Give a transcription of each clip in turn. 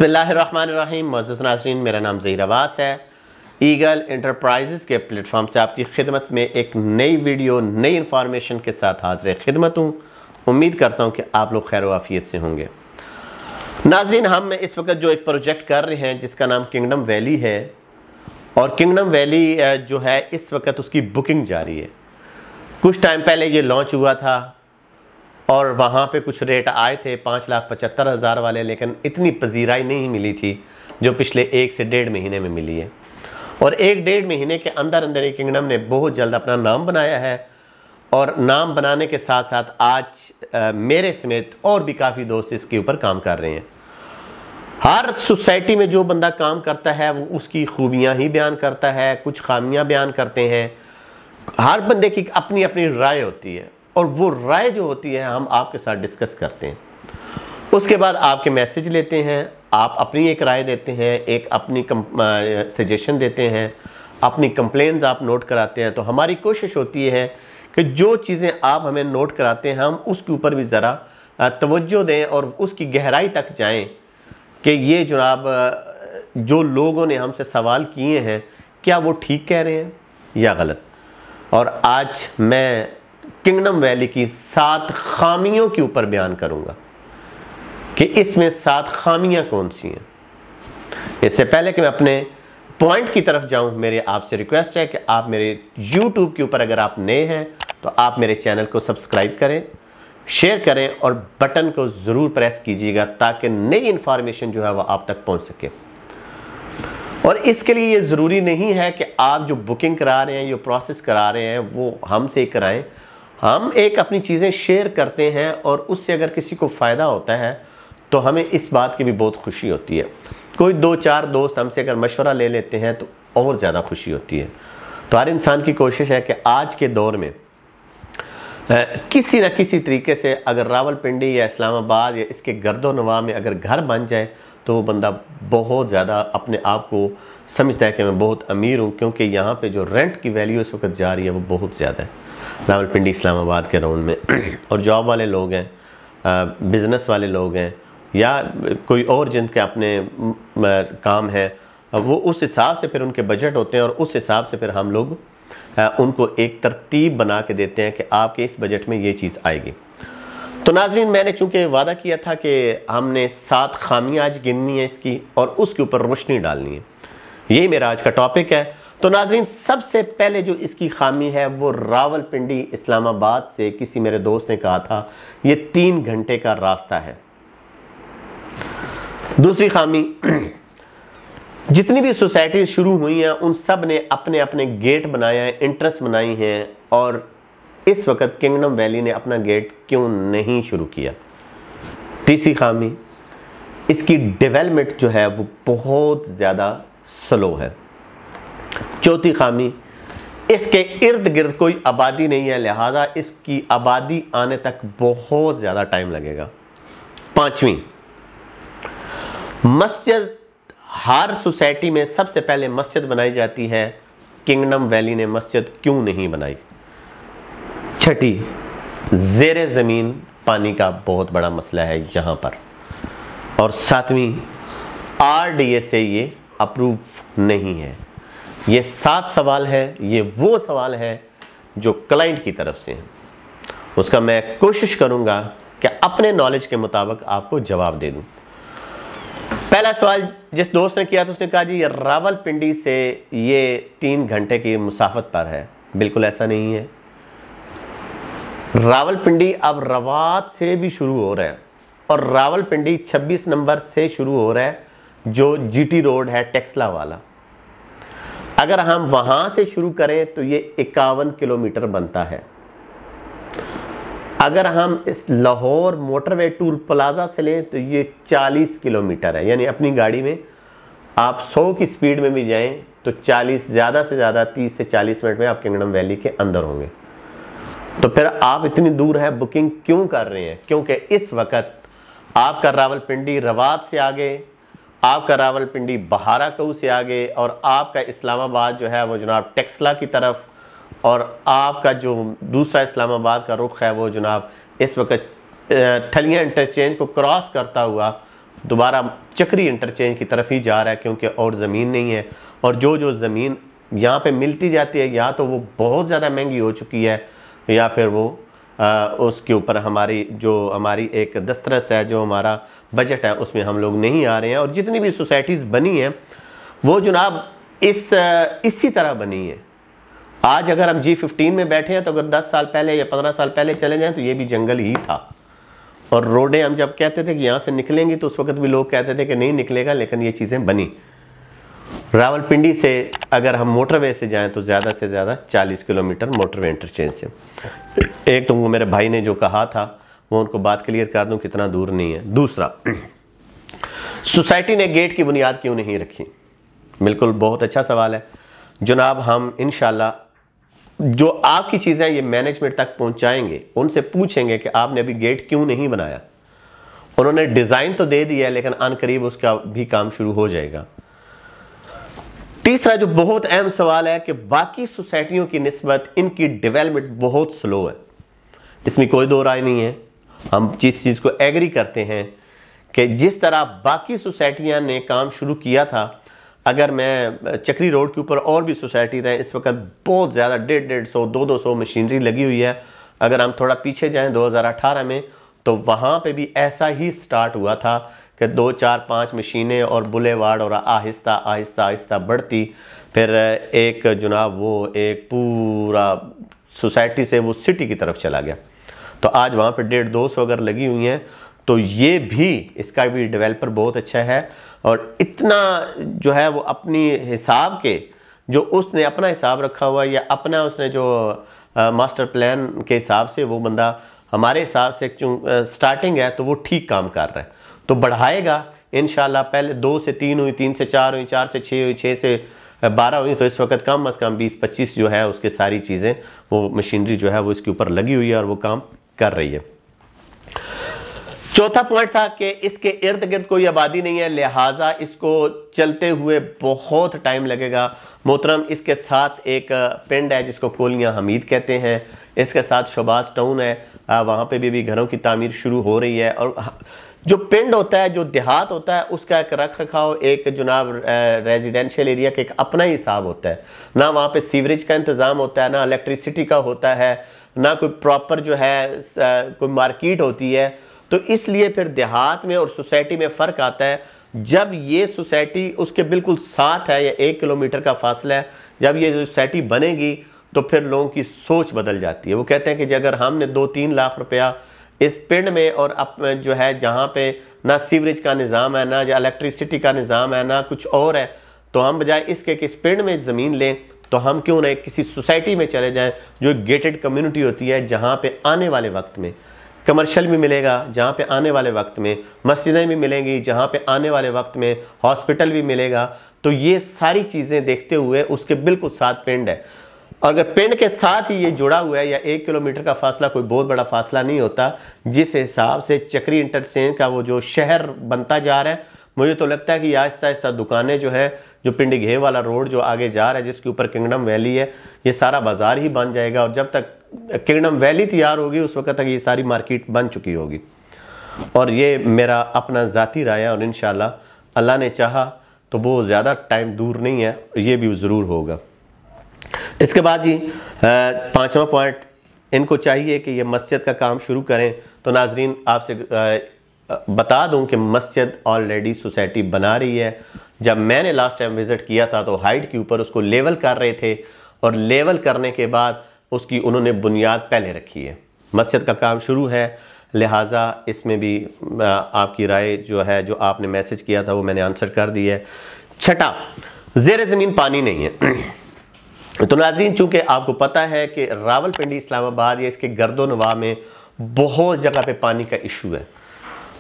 बिस्मिल्लाहिर्रहमानिर्रहीम। मुअज़्ज़िज़ नाज़रीन, मेरा नाम ज़हीर अब्बास है। ईगल एंटरप्राइजेज़ के प्लेटफॉर्म से आपकी खिदमत में एक नई वीडियो नई इन्फॉर्मेशन के साथ हाज़िर खिदमत हूँ। उम्मीद करता हूँ कि आप लोग खैर आफियत से होंगे। नाज़रीन, हम इस वक्त जो एक प्रोजेक्ट कर रहे हैं जिसका नाम किंगडम वैली है, और किंगडम वैली जो है इस वक्त उसकी बुकिंग जारी है। कुछ टाइम पहले ये लॉन्च हुआ था और वहाँ पे कुछ रेट आए थे 5,75,000 वाले, लेकिन इतनी पजीराई नहीं मिली थी जो पिछले 1 से 1.5 महीने में मिली है। और 1-1.5 महीने के अंदर अंदर ये किंगडम ने बहुत जल्द अपना नाम बनाया है, और नाम बनाने के साथ साथ आज मेरे समेत और भी काफ़ी दोस्त इसके ऊपर काम कर रहे हैं। हर सोसाइटी में जो बंदा काम करता है वो उसकी खूबियाँ ही बयान करता है, कुछ खामियाँ बयान करते हैं। हर बंदे की अपनी अपनी राय होती है, और वो राय जो होती है हम आपके साथ डिस्कस करते हैं। उसके बाद आपके मैसेज लेते हैं, आप अपनी एक राय देते हैं, एक अपनी सजेशन देते हैं, अपनी कंप्लेंट्स आप नोट कराते हैं। तो हमारी कोशिश होती है कि जो चीज़ें आप हमें नोट कराते हैं हम उसके ऊपर भी ज़रा तवज्जो दें और उसकी गहराई तक जाएं कि ये जनाब जो लोगों ने हमसे सवाल किए हैं क्या वो ठीक कह रहे हैं या गलत। और आज मैं किंगडम वैली की 7 खामियों के ऊपर बयान करूंगा कि इसमें 7 खामियां कौन सी हैं। इससे पहले कि मैं अपने पॉइंट की तरफ जाऊं, मेरी आपसे रिक्वेस्ट है कि आप मेरे YouTube के ऊपर अगर आप नए हैं तो आप मेरे चैनल को सब्सक्राइब करें, शेयर करें और बटन को ज़रूर प्रेस कीजिएगा ताकि नई इन्फॉर्मेशन जो है वह आप तक पहुंच सके। और इसके लिए ये ज़रूरी नहीं है कि आप जो बुकिंग करा रहे हैं, जो प्रोसेस करा रहे हैं वो हमसे कराएं। हम एक अपनी चीज़ें शेयर करते हैं और उससे अगर किसी को फ़ायदा होता है तो हमें इस बात की भी बहुत खुशी होती है। कोई 2-4 दोस्त हमसे अगर मशवरा ले लेते हैं तो और ज़्यादा खुशी होती है। तो हर इंसान की कोशिश है कि आज के दौर में किसी न किसी तरीके से अगर रावलपिंडी या इस्लामाबाद या इसके गर्दो नवा में अगर घर बन जाए तो वो बंदा बहुत ज़्यादा अपने आप को समझता है कि मैं बहुत अमीर हूँ, क्योंकि यहाँ पे जो रेंट की वैल्यू इस वक्त जा रही है वो बहुत ज़्यादा है रावलपिंडी इस्लामाबाद के राउंड में। और जॉब वाले लोग हैं, बिज़नेस वाले लोग हैं, या कोई और जिनके अपने काम है, वो उस हिसाब से फिर उनके बजट होते हैं और उस हिसाब से फिर हम लोग उनको एक तरतीब बना के देते हैं कि आपके इस बजट में ये चीज़ आएगी। तो नाज़रीन, मैंने चूँकि वादा किया था कि हमने 7 खामियाँ आज गिननी है इसकी और उसके ऊपर रोशनी डालनी है, यही मेरा आज का टॉपिक है। तो नाज़रीन, सबसे पहले जो इसकी खामी है वो रावलपिंडी इस्लामाबाद से किसी मेरे दोस्त ने कहा था ये 3 घंटे का रास्ता है। दूसरी खामी, जितनी भी सोसाइटी शुरू हुई हैं उन सब ने अपने अपने गेट बनाए हैं, इंट्रेंस बनाई हैं, और इस वक्त किंगडम वैली ने अपना गेट क्यों नहीं शुरू किया। तीसरी खामी, इसकी डेवलपमेंट जो है वो बहुत ज़्यादा स्लो है। चौथी खामी, इसके इर्द गिर्द कोई आबादी नहीं है, लिहाजा इसकी आबादी आने तक बहुत ज़्यादा टाइम लगेगा। पांचवी, मस्जिद हर सोसाइटी में सबसे पहले मस्जिद बनाई जाती है, किंगडम वैली ने मस्जिद क्यों नहीं बनाई। छठी, ज़ेरे ज़मीन पानी का बहुत बड़ा मसला है यहाँ पर। और सातवीं, RDA से ये अप्रूव नहीं है। ये 7 सवाल है, ये वो सवाल है जो क्लाइंट की तरफ से हैं, उसका मैं कोशिश करूँगा कि अपने नॉलेज के मुताबिक आपको जवाब दे दूँ। पहला सवाल जिस दोस्त ने किया तो उसने कहा जी ये रावलपिंडी से ये 3 घंटे की मुसाफत पर है। बिल्कुल ऐसा नहीं है। रावलपिंडी अब रवात से भी शुरू हो रहा है, और रावलपिंडी 26 नंबर से शुरू हो रहा है जो GT रोड है टेक्सला वाला। अगर हम वहाँ से शुरू करें तो ये 51 किलोमीटर बनता है। अगर हम इस लाहौर मोटरवे टूल प्लाजा से लें तो ये 40 किलोमीटर है। यानी अपनी गाड़ी में आप 100 की स्पीड में भी जाएं तो 40, ज़्यादा से ज़्यादा 30 से 40 मिनट में आप किंगडम वैली के अंदर होंगे। तो फिर आप इतनी दूर है बुकिंग क्यों कर रहे हैं? क्योंकि इस वक्त आपका रावलपिंडी रवात से आगे, आपका रावलपिंडी बहाराकऊ से आगे, और आपका इस्लामाबाद जो है वो जनाब टेक्सला की तरफ, और आपका जो दूसरा इस्लामाबाद का रुख है वो जनाब इस वक्त ठलियाँ इंटरचेंज को क्रॉस करता हुआ दोबारा चक्री इंटरचेंज की तरफ ही जा रहा है, क्योंकि और ज़मीन नहीं है। और जो ज़मीन यहाँ पे मिलती जाती है या तो वो बहुत ज़्यादा महंगी हो चुकी है, या फिर वो उसके ऊपर हमारी एक दस्तरस है, जो हमारा बजट है उसमें हम लोग नहीं आ रहे हैं। और जितनी भी सोसाइटीज़ बनी हैं वो जनाब इसी तरह बनी है। आज अगर हम G15 में बैठे हैं तो अगर 10 साल पहले या 15 साल पहले चले जाएं तो ये भी जंगल ही था। और रोडें हम जब कहते थे कि यहाँ से निकलेंगी तो उस वक्त भी लोग कहते थे कि नहीं निकलेगा, लेकिन ये चीज़ें बनी। रावलपिंडी से अगर हम मोटरवे से जाएं तो ज़्यादा से ज़्यादा 40 किलोमीटर मोटरवे इंटरचेंज से। एक तो वो मेरे भाई ने जो कहा था वो उनको बात क्लियर कर दूं, कितना दूर नहीं है। दूसरा, सोसाइटी ने गेट की बुनियाद क्यों नहीं रखी? बिल्कुल बहुत अच्छा सवाल है जनाब। हम इंशाल्लाह जो आपकी चीज़ें ये मैनेजमेंट तक पहुंचाएंगे, उनसे पूछेंगे कि आपने अभी गेट क्यों नहीं बनाया। उन्होंने डिज़ाइन तो दे दिया है, लेकिन अनकरीब उसका भी काम शुरू हो जाएगा। तीसरा जो बहुत अहम सवाल है कि बाकी सोसाइटियों की निस्बत इनकी डेवलपमेंट बहुत स्लो है, इसमें कोई दो राय नहीं है। हम जिस चीज़ को एग्री करते हैं कि जिस तरह बाकी सोसाइटियां ने काम शुरू किया था, अगर मैं चक्री रोड के ऊपर और भी सोसाइटी है, इस वक्त बहुत ज़्यादा 150-200 मशीनरी लगी हुई है। अगर हम थोड़ा पीछे जाएं 2018 में तो वहाँ पे भी ऐसा ही स्टार्ट हुआ था कि 2, 4, 5 मशीनें और बुलेवार्ड, और आहिस्ता आहिस्ता आहिस्ता बढ़ती फिर एक जनाब वो एक पूरा सोसाइटी से वो सिटी की तरफ चला गया। तो आज वहाँ पे 150-200 अगर लगी हुई हैं तो ये भी, इसका भी डेवलपर बहुत अच्छा है। और इतना जो है वो अपनी हिसाब के, जो उसने अपना हिसाब रखा हुआ है या अपना उसने जो मास्टर प्लान के हिसाब से, वो बंदा हमारे हिसाब से स्टार्टिंग है तो वो ठीक काम कर रहा है, तो बढ़ाएगा इंशाल्लाह। पहले 2 से 3 हुई, 3 से 4 हुई, 4 से 6 हुई, 6 से 12 हुई, तो इस वक्त कम अज़ कम 20-25 जो है उसके सारी चीज़ें, वो मशीनरी जो है वो इसके ऊपर लगी हुई है और वो काम कर रही है। चौथा पॉइंट था कि इसके इर्द गिर्द कोई आबादी नहीं है, लिहाजा इसको चलते हुए बहुत टाइम लगेगा। मोहतरम, इसके साथ एक पिंड है जिसको कोलियां हमीद कहते हैं, इसके साथ शोबाज टाउन है, वहाँ पे भी घरों की तामीर शुरू हो रही है। और जो पिंड होता है, जो देहात होता है, उसका एक रख रखाव, एक जनाब रेजिडेंशियल एरिया का एक अपना ही हिसाब होता है। ना वहाँ पे सीवरेज का इंतज़ाम होता है, ना इलेक्ट्रिसिटी का होता है, ना कोई प्रॉपर जो है कोई मार्केट होती है। तो इसलिए फिर देहात में और सोसाइटी में फ़र्क आता है। जब ये सोसाइटी उसके बिल्कुल साथ है या 1 किलोमीटर का फासला है, जब ये सोसाइटी बनेगी तो फिर लोगों की सोच बदल जाती है। वो कहते हैं कि अगर हमने 2-3 लाख रुपया इस पिंड में, और जो है जहाँ पे ना सीवरेज का निज़ाम है, ना इलेक्ट्रिसिटी का निज़ाम है, ना कुछ और है, तो हम बजाय इसके कि इस पिंड में ज़मीन लें तो हम क्यों ना किसी सोसाइटी में चले जाएं जो गेटेड कम्युनिटी होती है, जहाँ पे आने वाले वक्त में कमर्शियल भी मिलेगा, जहाँ पे आने वाले वक्त में मस्जिदें भी मिलेंगी, जहाँ पे आने वाले वक्त में हॉस्पिटल भी मिलेगा। तो ये सारी चीज़ें देखते हुए उसके बिल्कुल साथ पिंड है। अगर पिंड के साथ ही ये जुड़ा हुआ है, या 1 किलोमीटर का फासला कोई बहुत बड़ा फासला नहीं होता, जिस हिसाब से चक्री इंटरचेंज का वो जो शहर बनता जा रहा है, मुझे तो लगता है कि आहिस्ता आहिस्ता दुकानें जो है, जो पिंडी घेव वाला रोड जो आगे जा रहा है जिसके ऊपर किंगडम वैली है, ये सारा बाजार ही बन जाएगा। और जब तक किंगडम वैली तैयार होगी उस वक्त तक ये सारी मार्केट बन चुकी होगी। और ये मेरा अपना ज़ाती राय है, और इंशाल्लाह अल्लाह ने चाहा तो वो ज़्यादा टाइम दूर नहीं है, ये भी ज़रूर होगा। इसके बाद जी 5वां पॉइंट, इनको चाहिए कि ये मस्जिद का काम शुरू करें। तो नाजरीन, आपसे बता दूं कि मस्जिद ऑलरेडी सोसाइटी बना रही है। जब मैंने लास्ट टाइम विज़िट किया था तो हाइट के ऊपर उसको लेवल कर रहे थे, और लेवल करने के बाद उसकी उन्होंने बुनियाद पहले रखी है। मस्जिद का काम शुरू है, लिहाजा इसमें भी आपकी राय जो है, जो आपने मैसेज किया था वो मैंने आंसर कर दी है। छठा, ज़ेर ज़मीन पानी नहीं है। तो नाज़रीन, चूँकि आपको पता है कि रावलपिंडी इस्लामाबाद या इसके गर्दो नवाह में बहुत जगह पे पानी का इशू है।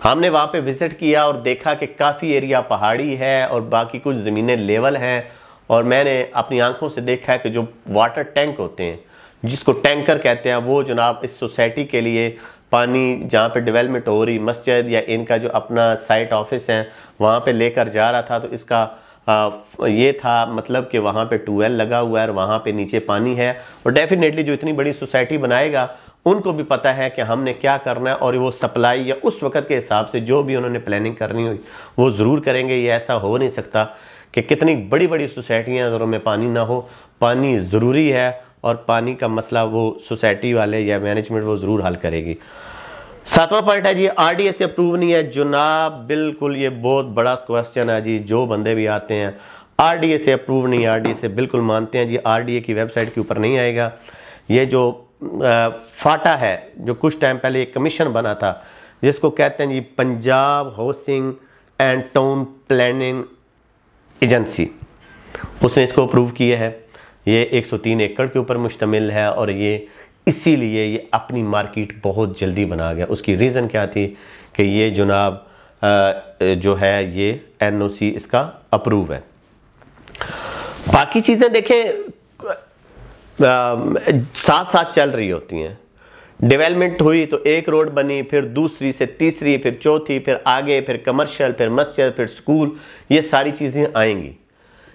हमने वहाँ पे विज़िट किया और देखा कि काफ़ी एरिया पहाड़ी है और बाकी कुछ ज़मीनें लेवल हैं। और मैंने अपनी आंखों से देखा है कि जो वाटर टैंक होते हैं, जिसको टैंकर कहते हैं, वो जनाब इस सोसाइटी के लिए पानी जहाँ पे डेवलपमेंट हो रही, मस्जिद या इनका जो अपना साइट ऑफिस है वहाँ पे लेकर जा रहा था। तो इसका ये था मतलब कि वहाँ पे ट्यूबवेल लगा हुआ है और वहाँ पे नीचे पानी है। और डेफिनेटली जो इतनी बड़ी सोसाइटी बनाएगा उनको भी पता है कि हमने क्या करना है, और वो सप्लाई या उस वक्त के हिसाब से जो भी उन्होंने प्लानिंग करनी हुई वो ज़रूर करेंगे। ये ऐसा हो नहीं सकता कि कितनी बड़ी बड़ी सोसाइटियाँ अगर उनमें पानी ना हो, पानी ज़रूरी है, और पानी का मसला वो सोसाइटी वाले या मैनेजमेंट वो ज़रूर हल करेगी। 7वां पॉइंट है जी, RDA से अप्रूव नहीं है जनाब। बिल्कुल, ये बहुत बड़ा क्वेश्चन है जी। जो बंदे भी आते हैं RDA से अप्रूव नहीं, RDA से बिल्कुल मानते हैं जी, RDA की वेबसाइट के ऊपर नहीं आएगा। ये जो फाटा है, जो कुछ टाइम पहले एक कमीशन बना था जिसको कहते हैं जी Punjab housing and town planning agency, उसने इसको अप्रूव किया है। ये 103 एकड़ के ऊपर मुश्तमिल है, और ये इसीलिए ये अपनी मार्केट बहुत जल्दी बना गया। उसकी रीज़न क्या थी कि ये जनाब जो है ये NOC इसका अप्रूव है। बाकी चीज़ें देखें साथ साथ चल रही होती हैं। डेवलपमेंट हुई तो एक रोड बनी, फिर दूसरी से तीसरी, फिर चौथी, फिर आगे, फिर कमर्शियल, फिर मस्जिद, फिर स्कूल, ये सारी चीज़ें आएंगी।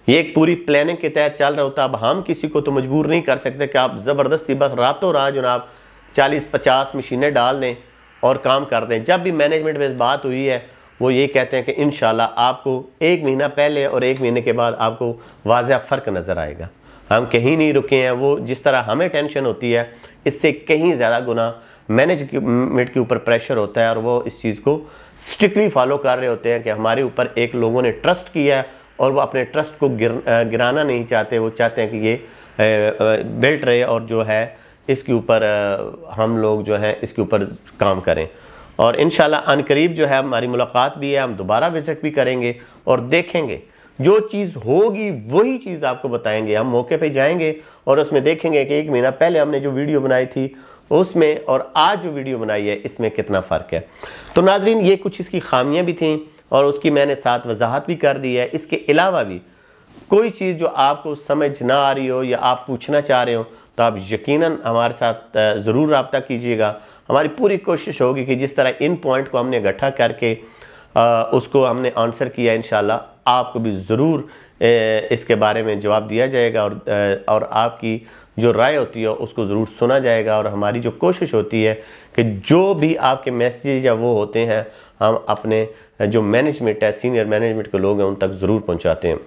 ये एक पूरी प्लानिंग के तहत चल रहा होता। अब हम किसी को तो मजबूर नहीं कर सकते कि आप ज़बरदस्ती बस रातों रात जनाब 40-50 मशीनें डाल दें और काम कर दें। जब भी मैनेजमेंट में बात हुई है वो ये कहते हैं कि इंशाल्लाह आपको 1 महीना पहले और 1 महीने के बाद आपको वाज़ह फ़र्क नज़र आएगा। हम कहीं नहीं रुके हैं। वो जिस तरह हमें टेंशन होती है इससे कहीं ज़्यादा गुना मैनेजमेंट के ऊपर प्रेशर होता है, और वो इस चीज़ को स्ट्रिक्टली फॉलो कर रहे होते हैं कि हमारे ऊपर एक लोगों ने ट्रस्ट किया है और वो अपने ट्रस्ट को गिराना नहीं चाहते। वो चाहते हैं कि ये बिल्ट रहे और जो है इसके ऊपर हम लोग जो है इसके ऊपर काम करें। और इंशाल्लाह अनकरीब जो है हमारी मुलाकात भी है, हम दोबारा विजिट भी करेंगे और देखेंगे। जो चीज़ होगी वही चीज़ आपको बताएंगे। हम मौके पे जाएंगे और उसमें देखेंगे कि 1 महीना पहले हमने जो वीडियो बनाई थी उसमें और आज जो वीडियो बनाई है इसमें कितना फ़र्क है। तो नाज़रीन, ये कुछ इसकी खामियां भी थीं और उसकी मैंने साथ वजाहत भी कर दी है। इसके अलावा भी कोई चीज़ जो आपको समझ ना आ रही हो या आप पूछना चाह रहे हो तो आप यकीनन हमारे साथ ज़रूर रब्ता कीजिएगा। हमारी पूरी कोशिश होगी कि जिस तरह इन पॉइंट को हमने इकट्ठा करके उसको हमने आंसर किया, इंशाल्लाह आपको भी ज़रूर इसके बारे में जवाब दिया जाएगा और आपकी जो राय होती है उसको ज़रूर सुना जाएगा। और हमारी जो कोशिश होती है कि जो भी आपके मैसेज या वो होते हैं हम अपने जो मैनेजमेंट है, सीनियर मैनेजमेंट के लोग हैं, उन तक ज़रूर पहुंचाते हैं।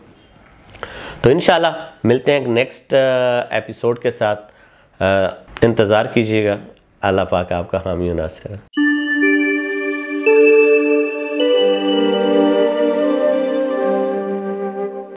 तो इंशाल्लाह मिलते हैं नेक्स्ट एपिसोड के साथ। इंतज़ार कीजिएगा। अल्लाह पाक आपका हामी नासिर।